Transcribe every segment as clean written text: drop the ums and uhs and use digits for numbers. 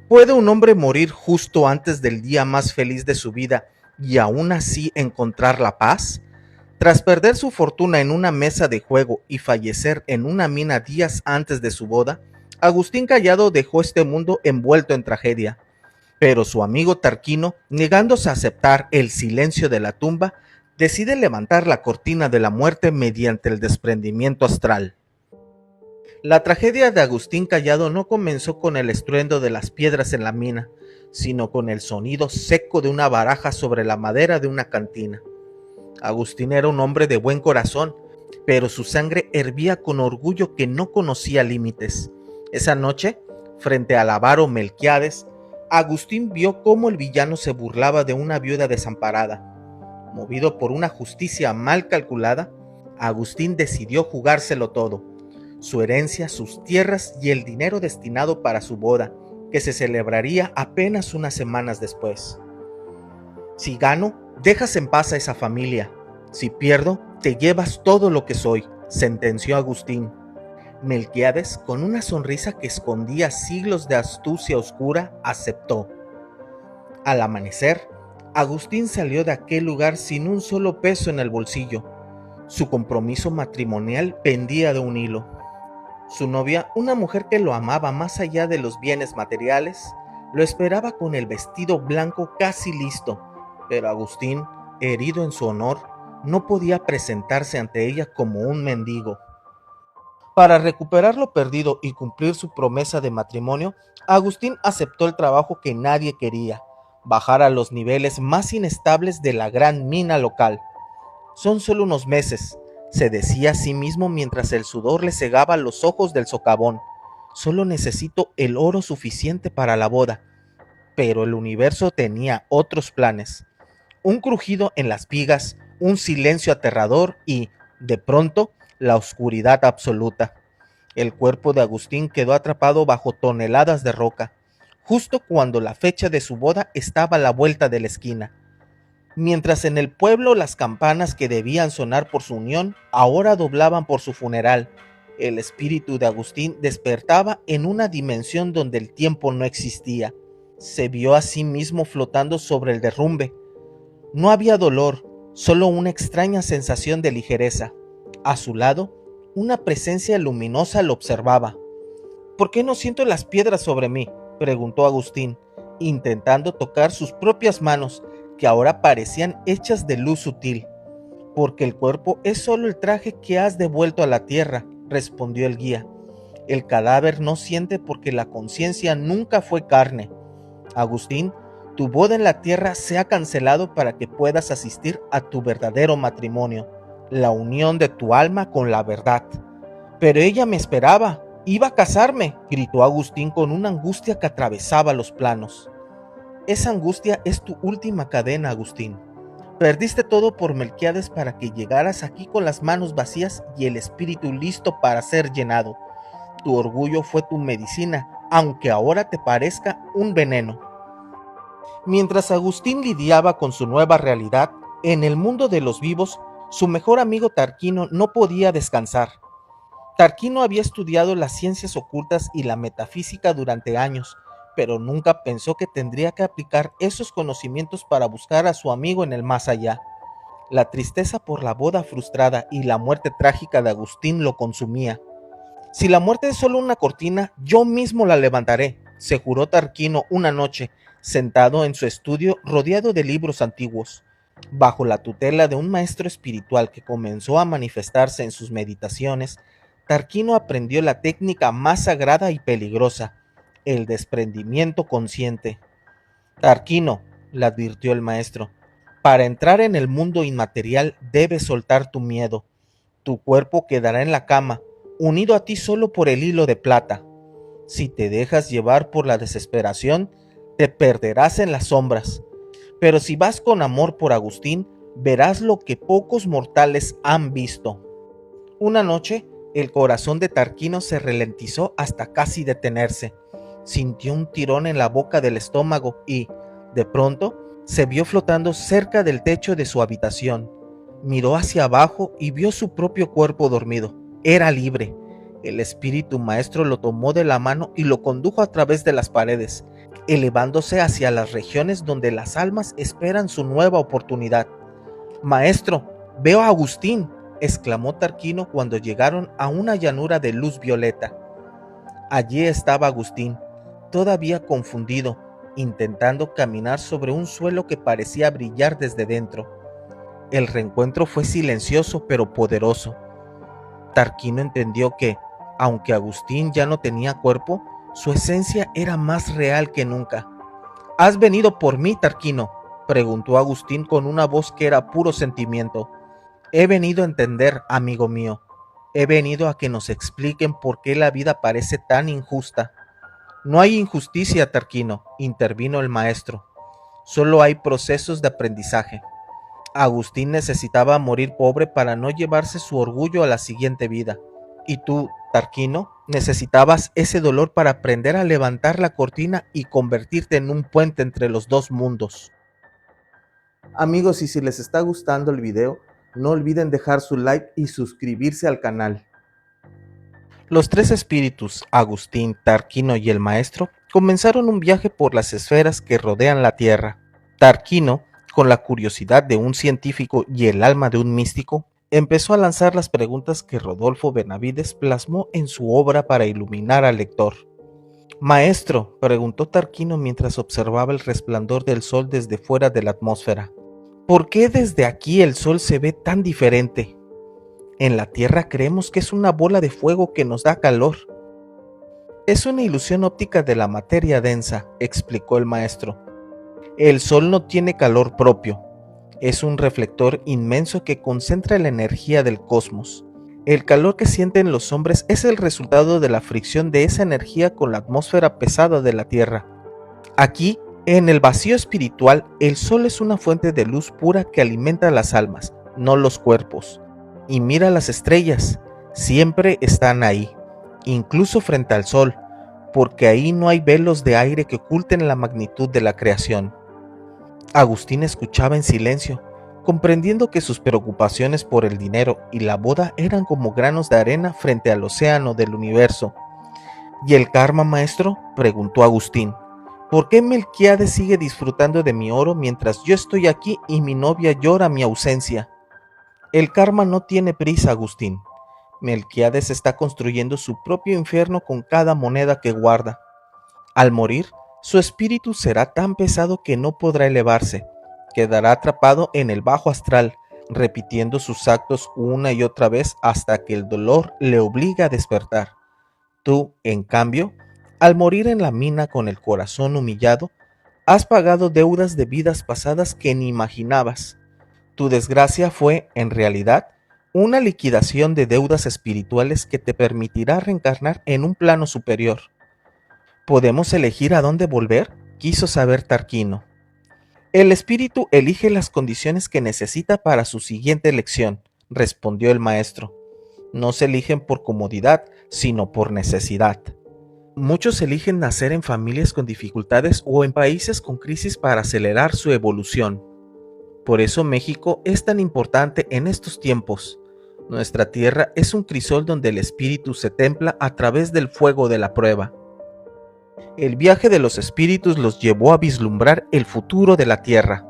¿Puede un hombre morir justo antes del día más feliz de su vida y aún así encontrar la paz? Tras perder su fortuna en una mesa de juego y fallecer en una mina días antes de su boda, Agustín Callado dejó este mundo envuelto en tragedia. Pero su amigo Tarquino, negándose a aceptar el silencio de la tumba, decide levantar la cortina de la muerte mediante el desprendimiento astral. La tragedia de Agustín Callado no comenzó con el estruendo de las piedras en la mina, sino con el sonido seco de una baraja sobre la madera de una cantina. Agustín era un hombre de buen corazón, pero su sangre hervía con orgullo que no conocía límites. Esa noche, frente al avaro Melquiades, Agustín vio cómo el villano se burlaba de una viuda desamparada. Movido por una justicia mal calculada, Agustín decidió jugárselo todo: su herencia, sus tierras y el dinero destinado para su boda, que se celebraría apenas unas semanas después. Si gano, dejas en paz a esa familia. Si pierdo, te llevas todo lo que soy, sentenció Agustín. Melquiades, con una sonrisa que escondía siglos de astucia oscura, aceptó. Al amanecer, Agustín salió de aquel lugar sin un solo peso en el bolsillo. Su compromiso matrimonial pendía de un hilo. Su novia, una mujer que lo amaba más allá de los bienes materiales, lo esperaba con el vestido blanco casi listo, pero Agustín, herido en su honor, no podía presentarse ante ella como un mendigo. Para recuperar lo perdido y cumplir su promesa de matrimonio, Agustín aceptó el trabajo que nadie quería: bajar a los niveles más inestables de la gran mina local. Son solo unos meses, se decía a sí mismo mientras el sudor le cegaba los ojos del socavón. Solo necesito el oro suficiente para la boda. Pero el universo tenía otros planes. Un crujido en las vigas, un silencio aterrador y, de pronto, la oscuridad absoluta. El cuerpo de Agustín quedó atrapado bajo toneladas de roca, justo cuando la fecha de su boda estaba a la vuelta de la esquina. Mientras en el pueblo las campanas que debían sonar por su unión ahora doblaban por su funeral, el espíritu de Agustín despertaba en una dimensión donde el tiempo no existía. Se vio a sí mismo flotando sobre el derrumbe. No había dolor, solo una extraña sensación de ligereza. A su lado, una presencia luminosa lo observaba. ¿Por qué no siento las piedras sobre mí?, preguntó Agustín, intentando tocar sus propias manos, que ahora parecían hechas de luz sutil. Porque el cuerpo es solo el traje que has devuelto a la tierra, respondió el guía. El cadáver no siente porque la conciencia nunca fue carne. Agustín, tu boda en la tierra se ha cancelado para que puedas asistir a tu verdadero matrimonio, la unión de tu alma con la verdad. Pero ella me esperaba, iba a casarme, gritó Agustín con una angustia que atravesaba los planos. Esa angustia es tu última cadena, Agustín. Perdiste todo por Melquiades para que llegaras aquí con las manos vacías y el espíritu listo para ser llenado. Tu orgullo fue tu medicina, aunque ahora te parezca un veneno. Mientras Agustín lidiaba con su nueva realidad, en el mundo de los vivos, su mejor amigo Tarquino no podía descansar. Tarquino había estudiado las ciencias ocultas y la metafísica durante años, pero nunca pensó que tendría que aplicar esos conocimientos para buscar a su amigo en el más allá. La tristeza por la boda frustrada y la muerte trágica de Agustín lo consumía. Si la muerte es solo una cortina, yo mismo la levantaré, se juró Tarquino una noche, sentado en su estudio rodeado de libros antiguos. Bajo la tutela de un maestro espiritual que comenzó a manifestarse en sus meditaciones, Tarquino aprendió la técnica más sagrada y peligrosa: el desprendimiento consciente. Tarquino, le advirtió el maestro, para entrar en el mundo inmaterial debes soltar tu miedo. Tu cuerpo quedará en la cama, unido a ti solo por el hilo de plata. Si te dejas llevar por la desesperación, te perderás en las sombras. Pero si vas con amor por Agustín, verás lo que pocos mortales han visto. Una noche, el corazón de Tarquino se ralentizó hasta casi detenerse. Sintió un tirón en la boca del estómago y, de pronto, se vio flotando cerca del techo de su habitación. Miró hacia abajo y vio su propio cuerpo dormido. Era libre. El espíritu maestro lo tomó de la mano y lo condujo a través de las paredes. elevándose hacia las regiones donde las almas esperan su nueva oportunidad. «Maestro, veo a Agustín», exclamó Tarquino cuando llegaron a una llanura de luz violeta. Allí estaba Agustín, todavía confundido, intentando caminar sobre un suelo que parecía brillar desde dentro. El reencuentro fue silencioso pero poderoso. Tarquino entendió que, aunque Agustín ya no tenía cuerpo, su esencia era más real que nunca. «¿Has venido por mí, Tarquino?», preguntó Agustín con una voz que era puro sentimiento. «He venido a entender, amigo mío. He venido a que nos expliquen por qué la vida parece tan injusta». «No hay injusticia, Tarquino», intervino el maestro. «Solo hay procesos de aprendizaje». Agustín necesitaba morir pobre para no llevarse su orgullo a la siguiente vida. Y tú, Tarquino, necesitabas ese dolor para aprender a levantar la cortina y convertirte en un puente entre los dos mundos. Amigos, y si les está gustando el video, no olviden dejar su like y suscribirse al canal. Los tres espíritus, Agustín, Tarquino y el maestro, comenzaron un viaje por las esferas que rodean la Tierra. Tarquino, con la curiosidad de un científico y el alma de un místico, empezó a lanzar las preguntas que Rodolfo Benavides plasmó en su obra para iluminar al lector. «Maestro», preguntó Tarquino mientras observaba el resplandor del sol desde fuera de la atmósfera, «¿por qué desde aquí el sol se ve tan diferente? En la Tierra creemos que es una bola de fuego que nos da calor». «Es una ilusión óptica de la materia densa», explicó el maestro. «El sol no tiene calor propio. Es un reflector inmenso que concentra la energía del cosmos. El calor que sienten los hombres es el resultado de la fricción de esa energía con la atmósfera pesada de la Tierra. Aquí, en el vacío espiritual, el sol es una fuente de luz pura que alimenta las almas, no los cuerpos. Y mira las estrellas, siempre están ahí, incluso frente al sol, porque ahí no hay velos de aire que oculten la magnitud de la creación». Agustín escuchaba en silencio, comprendiendo que sus preocupaciones por el dinero y la boda eran como granos de arena frente al océano del universo. «¿Y el karma, maestro?», preguntó Agustín. «¿Por qué Melquíades sigue disfrutando de mi oro mientras yo estoy aquí y mi novia llora mi ausencia?» «El karma no tiene prisa, Agustín. Melquíades está construyendo su propio infierno con cada moneda que guarda. Al morir, su espíritu será tan pesado que no podrá elevarse. Quedará atrapado en el bajo astral, repitiendo sus actos una y otra vez hasta que el dolor le obliga a despertar. Tú, en cambio, al morir en la mina con el corazón humillado, has pagado deudas de vidas pasadas que ni imaginabas. Tu desgracia fue, en realidad, una liquidación de deudas espirituales que te permitirá reencarnar en un plano superior». «¿Podemos elegir a dónde volver?», quiso saber Tarquino. «El espíritu elige las condiciones que necesita para su siguiente elección», respondió el maestro. «No se eligen por comodidad, sino por necesidad. Muchos eligen nacer en familias con dificultades o en países con crisis para acelerar su evolución. Por eso México es tan importante en estos tiempos. Nuestra tierra es un crisol donde el espíritu se templa a través del fuego de la prueba». El viaje de los espíritus los llevó a vislumbrar el futuro de la Tierra.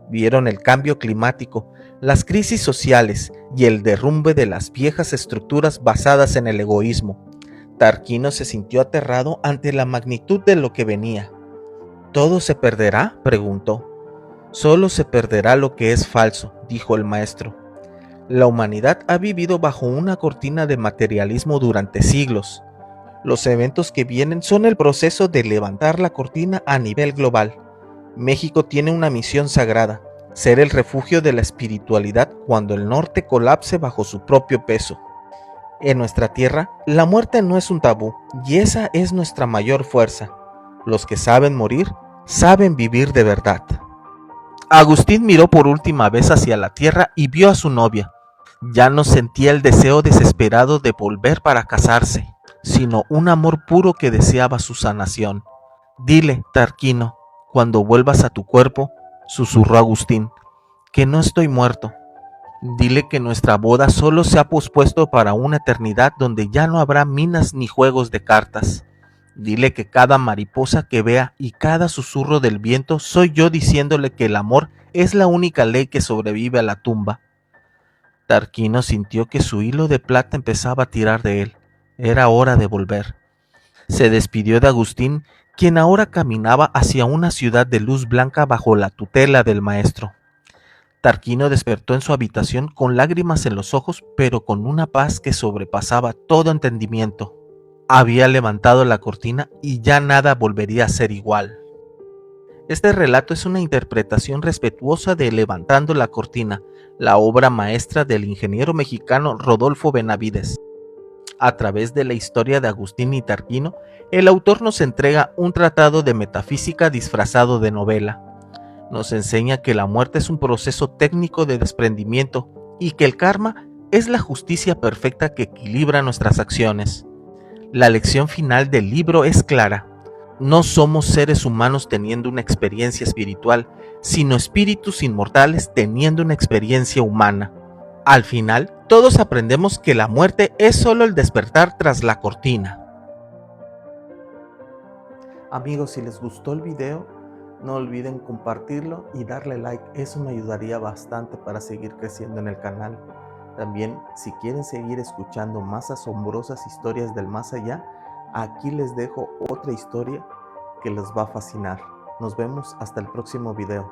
Vieron el cambio climático, las crisis sociales y el derrumbe de las viejas estructuras basadas en el egoísmo. Tarquino se sintió aterrado ante la magnitud de lo que venía. «¿Todo se perderá?», preguntó. «Solo se perderá lo que es falso», dijo el maestro. «La humanidad ha vivido bajo una cortina de materialismo durante siglos. Los eventos que vienen son el proceso de levantar la cortina a nivel global. México tiene una misión sagrada, ser el refugio de la espiritualidad cuando el norte colapse bajo su propio peso. En nuestra tierra, la muerte no es un tabú, y esa es nuestra mayor fuerza. Los que saben morir, saben vivir de verdad». Agustín miró por última vez hacia la tierra y vio a su novia. Ya no sentía el deseo desesperado de volver para casarse, sino un amor puro que deseaba su sanación. «Dile, Tarquino, cuando vuelvas a tu cuerpo», susurró Agustín, «que no estoy muerto. Dile que nuestra boda solo se ha pospuesto para una eternidad donde ya no habrá minas ni juegos de cartas. Dile que cada mariposa que vea y cada susurro del viento soy yo diciéndole que el amor es la única ley que sobrevive a la tumba. Tarquino sintió que su hilo de plata empezaba a tirar de él. Era hora de volver. Se despidió de Agustín, quien ahora caminaba hacia una ciudad de luz blanca bajo la tutela del maestro. Tarquino despertó en su habitación con lágrimas en los ojos, pero con una paz que sobrepasaba todo entendimiento. Había levantado la cortina y ya nada volvería a ser igual. Este relato es una interpretación respetuosa de Levantando la cortina, la obra maestra del ingeniero mexicano Rodolfo Benavides. A través de la historia de Agustín y Tarquino, el autor nos entrega un tratado de metafísica disfrazado de novela. Nos enseña que la muerte es un proceso técnico de desprendimiento y que el karma es la justicia perfecta que equilibra nuestras acciones. La lección final del libro es clara. No somos seres humanos teniendo una experiencia espiritual, sino espíritus inmortales teniendo una experiencia humana. Al final, todos aprendemos que la muerte es solo el despertar tras la cortina. Amigos, si les gustó el video, no olviden compartirlo y darle like, eso me ayudaría bastante para seguir creciendo en el canal. También, si quieren seguir escuchando más asombrosas historias del más allá, aquí les dejo otra historia que les va a fascinar. Nos vemos hasta el próximo video.